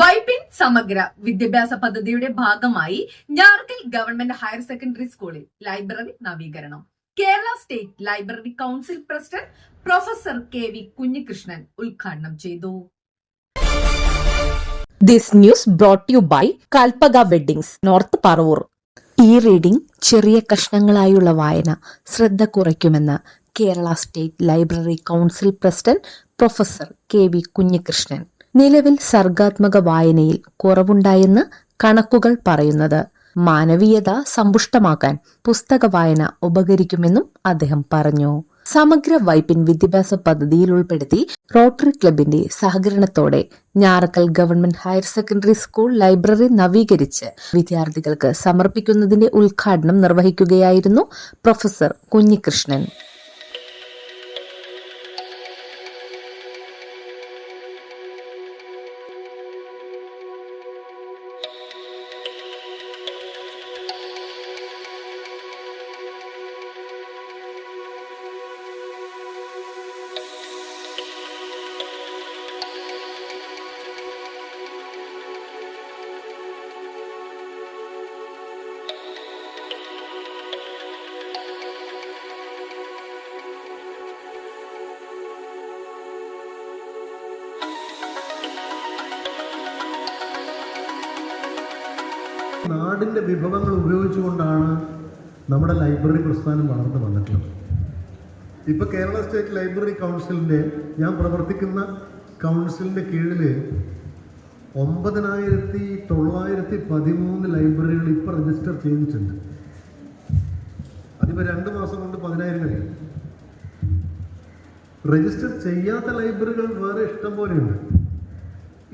വൈപ്പിൻ സമഗ്ര വിദ്യാഭ്യാസ പദ്ധതിയുടെ ഭാഗമായി ഞാറക്കൽ ഗവൺമെന്റ് ഹയർ സെക്കൻഡറി സ്കൂളിൽ ലൈബ്രറി നവീകരണം Kerala state library council president professor K V. Kunhikrishnan ഉദ്ഘാടനം ചെയ്തു. This news brought to you by Kalpaga Weddings, North Parur. ഈ റീഡിംഗ് ചെറിയ കഷ്ണങ്ങളായുള്ള വായന ശ്രദ്ധ കുറയ്ക്കുമെന്ന് Kerala state library council president professor K V. Kunhikrishnan. നിലവിൽ സർഗാത്മക വായനയിൽ കുറവുണ്ടായെന്ന് കണക്കുകൾ പറയുന്നത്. മാനവീയത സമ്പുഷ്ടമാക്കാൻ പുസ്തക വായന ഉപകരിക്കുമെന്നും അദ്ദേഹം പറഞ്ഞു. സമഗ്ര വൈപ്പിൻ വിദ്യാഭ്യാസ പദ്ധതിയിൽ ഉൾപ്പെടുത്തി റോട്ടറി ക്ലബിന്റെ സഹകരണത്തോടെ Njarakkal government higher secondary school library നവീകരിച്ച് വിദ്യാർത്ഥികൾക്ക് സമർപ്പിക്കുന്നതിന്റെ ഉദ്ഘാടനം നിർവഹിക്കുകയായിരുന്നു പ്രൊഫസർ കുഞ്ഞികൃഷ്ണൻ. നാടിൻ്റെ വിഭവങ്ങൾ ഉപയോഗിച്ചുകൊണ്ടാണ് നമ്മുടെ ലൈബ്രറി പ്രസ്ഥാനം വളർന്നു വന്നിട്ടുള്ളത്. ഇപ്പോൾ കേരള സ്റ്റേറ്റ് ലൈബ്രറി കൗൺസിലിൻ്റെ ഞാൻ പ്രവർത്തിക്കുന്ന കൗൺസിലിൻ്റെ കീഴിൽ 9,913 ലൈബ്രറികൾ ഇപ്പോൾ രജിസ്റ്റർ ചെയ്തിട്ടുണ്ട്. അതിപ്പോൾ 2 മാസം കൊണ്ട് 10,000 കഴിയും. രജിസ്റ്റർ ചെയ്യാത്ത ലൈബ്രറികൾ വേറെ ഇഷ്ടം പോലെയുണ്ട്.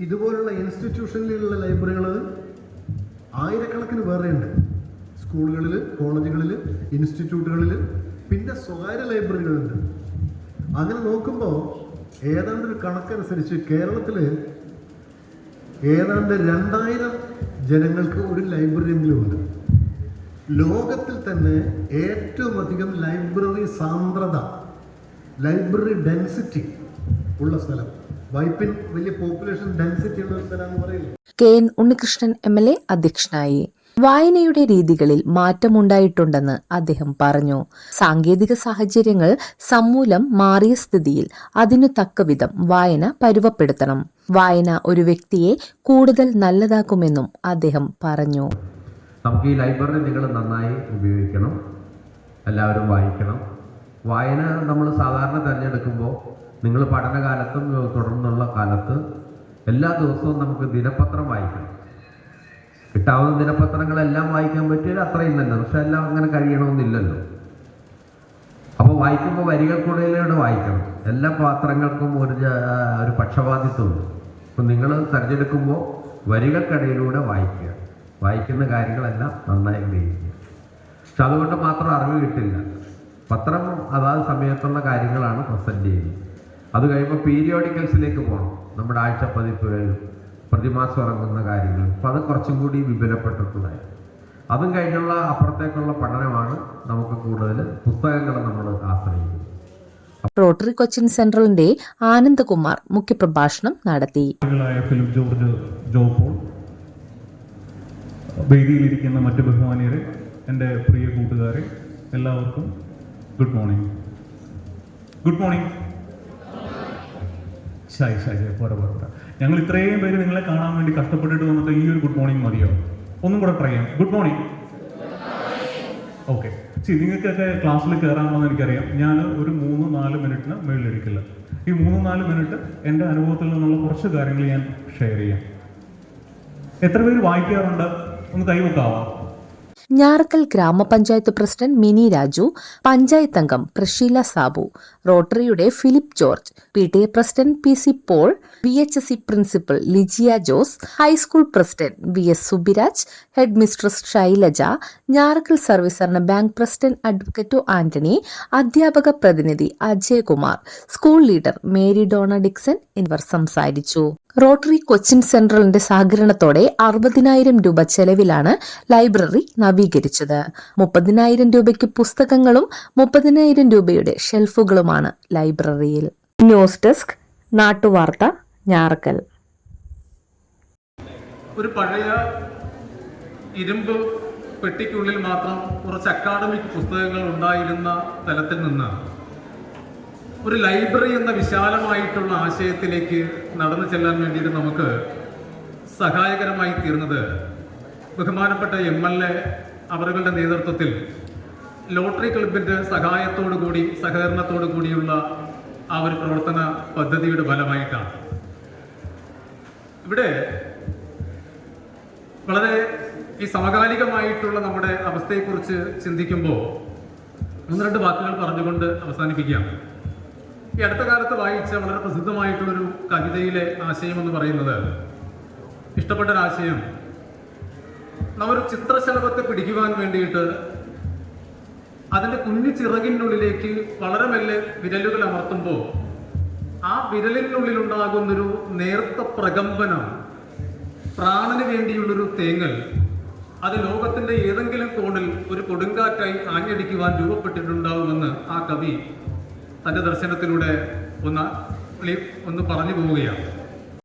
ഇതുപോലുള്ള ഇൻസ്റ്റിറ്റ്യൂഷനിലുള്ള ലൈബ്രറികൾ ആയിരക്കണക്കിന് വേറെയുണ്ട്. സ്കൂളുകളിൽ, കോളേജുകളിൽ, ഇൻസ്റ്റിറ്റ്യൂട്ടുകളിൽ, പിന്നെ സ്വകാര്യ ലൈബ്രറികളുണ്ട്. അങ്ങനെ നോക്കുമ്പോൾ ഏതാണ്ട് ഒരു കണക്കനുസരിച്ച് കേരളത്തിൽ ഏതാണ്ട് 2000 ജനങ്ങൾക്ക് ഒരു ലൈബ്രറി എങ്കിലും ഉണ്ട്. ലോകത്തിൽ തന്നെ ഏറ്റവും അധികം ലൈബ്രറി സാന്ദ്രത, ലൈബ്രറി ഡെൻസിറ്റി ഉള്ള സ്ഥലം വൈപ്പിൻ വലിയ പോപ്പുലേഷൻ ഡെൻസിറ്റി ഉള്ള സ്ഥലം പറയുന്നത്. കെ.എൻ. ഉണ്ണികൃഷ്ണൻ MLA അധ്യക്ഷനായി. വായനയുടെ രീതികളിൽ മാറ്റമുണ്ടായിട്ടുണ്ടെന്ന് അദ്ദേഹം പറഞ്ഞു. സാങ്കേതിക സാഹചര്യങ്ങൾ സമൂലം മാറിയ സ്ഥിതിയിൽ അതിനു തക്കവിധം വായന പരുവപ്പെടുത്തണം. വായന ഒരു വ്യക്തിയെ കൂടുതൽ നല്ലതാക്കുമെന്നും അദ്ദേഹം പറഞ്ഞു. നമുക്ക് ഈ ലൈബ്രറി നിങ്ങൾ നന്നായി ഉപയോഗിക്കണം, എല്ലാവരും വായിക്കണം. വായന നമ്മൾ സാധാരണ തിരഞ്ഞെടുക്കുമ്പോൾ നിങ്ങൾ പഠനകാലത്തും തുടർന്നുള്ള കാലത്ത് എല്ലാ ദിവസവും നമുക്ക് ദിനപത്രം വായിക്കണം. കിട്ടാവുന്ന ദിനപത്രങ്ങളെല്ലാം വായിക്കാൻ പറ്റിയാൽ അത്രയും നല്ലത്. പക്ഷെ എല്ലാം അങ്ങനെ കഴിയണമെന്നില്ലല്ലോ. അപ്പോൾ വായിക്കുമ്പോൾ വരികൾക്കിടയിലൂടെ വായിക്കണം. എല്ലാ പത്രങ്ങൾക്കും ഒരു പക്ഷപാതിത്വമുണ്ട്. അപ്പം നിങ്ങൾ തിരഞ്ഞെടുക്കുമ്പോൾ വരികൾക്കിടയിലൂടെ വായിക്കുക. വായിക്കുന്ന കാര്യങ്ങളെല്ലാം നന്നായി ഗ്രഹിക്കുക. പക്ഷെ അതുകൊണ്ട് മാത്രം അറിവ് കിട്ടില്ല. പത്രം അതാത് സമയത്തുള്ള കാര്യങ്ങളാണ് പ്രസൻറ്റ് ചെയ്യുന്നത്. അത് കഴിയുമ്പോൾ പീരിയോഡിക്കൽസിലേക്ക് പോകണം. നമ്മുടെ ആഴ്ചപ്പതിപ്പുകൾ, പ്രതിമാസം ഇറങ്ങുന്ന കാര്യങ്ങൾ. അപ്പം അത് കുറച്ചും കൂടി വിപുലപ്പെട്ടിട്ടുള്ളതായി. അതും കഴിഞ്ഞുള്ള അപ്പുറത്തേക്കുള്ള പഠനമാണ് നമുക്ക് കൂടുതൽ പുസ്തകങ്ങൾ നമ്മൾ ആശ്രയിക്കുന്നത്. റോട്ടറി കൊച്ചിൻ സെൻട്രലിന്റെ ആനന്ദകുമാർ മുഖ്യപ്രഭാഷണം നടത്തി. ഫിലിപ്പ് ജോർജ് ജോപ്പോൾ, വേദിയിലിരിക്കുന്ന മറ്റു ബഹുമാനിയരെ, എൻ്റെ പ്രിയ കൂട്ടുകാരെ, എല്ലാവർക്കും ഗുഡ് മോർണിംഗ്. Good morning. ശരി ശരി, പോരാ. ഞങ്ങൾ ഇത്രയും പേര് നിങ്ങളെ കാണാൻ വേണ്ടി കഷ്ടപ്പെട്ടിട്ട് വന്നിട്ട് ഈ ഒരു ഗുഡ് മോർണിംഗ് മതിയോ? ഒന്നും കൂടെ ട്രൈ ചെയ്യാം. Good morning. ഓക്കെ. നിങ്ങൾക്കൊക്കെ ക്ലാസ്സിൽ കയറാമെന്ന് എനിക്കറിയാം. ഞാൻ ഒരു 3-4 മിനിറ്റിന് മുകളിലിരിക്കില്ല. ഈ 3-4 മിനിറ്റ് എൻ്റെ അനുഭവത്തിൽ നിന്നുള്ള കുറച്ച് കാര്യങ്ങൾ ഞാൻ ഷെയർ ചെയ്യാം. എത്ര പേര് വായിക്കാറുണ്ട്? ഒന്ന് കൈവെക്കാവാം. ഞാറക്കൽ ഗ്രാമപഞ്ചായത്ത് പ്രസിഡന്റ് മിനി രാജു, പഞ്ചായത്ത് അംഗം പ്രഷീല സാബു, റോട്ടറിയുടെ Philip George, PTA president PC Paul, VHSC principal Lijiya Jose, high school president VS Subiraj, headmistress Shylaja, Njarakkal service സഹകരണ ബാങ്ക് പ്രസിഡന്റ് അഡ്വക്കേറ്റ് ആന്റണി, അധ്യാപക പ്രതിനിധി Ajayakumar, school leader Mary Dona Dixon എന്നിവർ സംസാരിച്ചു. റോട്ടറി കൊച്ചിൻ സെൻട്രലിന്റെ സഹകരണത്തോടെ 60,000 രൂപ ചെലവിലാണ് ലൈബ്രറി നവീകരിച്ചത്. 30,000 രൂപയ്ക്ക് പുസ്തകങ്ങളും 30,000 രൂപയുടെ ഷെൽഫുകളുമാണ് ലൈബ്രറിയിൽ. ന്യൂസ് ഡെസ്ക്, നാട്ടുവാർത്ത, ഞാറക്കൽ. ഒരു പഴയ ഇരുമ്പ് പെട്ടിക്കുള്ളിൽ മാത്രം കുറച്ച് അക്കാഡമിക് പുസ്തകങ്ങൾ ഉണ്ടായിരുന്ന തലത്തിൽ നിന്ന് ഒരു ലൈബ്രറി എന്ന വിശാലമായിട്ടുള്ള ആശയത്തിലേക്ക് നടന്നു ചെല്ലാൻ വേണ്ടിയിട്ട് നമുക്ക് സഹായകരമായി തീർന്നത് ബഹുമാനപ്പെട്ട MLA അവരുടെ നേതൃത്വത്തിൽ ലോട്ടറി ക്ലബിൻ്റെ സഹകരണത്തോടു കൂടിയുള്ള ആ ഒരു പ്രവർത്തന പദ്ധതിയുടെ ഫലമായിട്ടാണ്. ഇവിടെ വളരെ ഈ സമകാലികമായിട്ടുള്ള നമ്മുടെ അവസ്ഥയെക്കുറിച്ച് ചിന്തിക്കുമ്പോൾ 1-2 വാക്കുകൾ പറഞ്ഞുകൊണ്ട് അവസാനിപ്പിക്കാം. ഈ അടുത്ത കാലത്ത് വായിച്ച വളരെ പ്രസിദ്ധമായിട്ടുള്ളൊരു കവിതയിലെ ആശയം എന്ന് പറയുന്നത്, ഇഷ്ടപ്പെട്ടൊരാശയം, നമ്മൊരു ചിത്രശലഭത്തെ പിടിക്കുവാൻ വേണ്ടിയിട്ട് അതിൻ്റെ കുഞ്ഞു ചിറകിനുള്ളിലേക്ക് വളരെ മെല്ലെ വിരലുകൾ അമർത്തുമ്പോൾ ആ വിരലിനുള്ളിലുണ്ടാകുന്നൊരു നേർത്ത പ്രകമ്പനം, പ്രാണന് വേണ്ടിയുള്ളൊരു തേങ്ങൽ, അത് ലോകത്തിൻ്റെ ഏതെങ്കിലും കോണിൽ ഒരു കൊടുങ്കാറ്റായി ആഞ്ഞടിക്കുവാൻ രൂപപ്പെട്ടിട്ടുണ്ടാവുമെന്ന് ആ കവി തൻ്റെ ദർശനത്തിലൂടെ ഒന്ന് പറഞ്ഞു പോവുകയാണ്.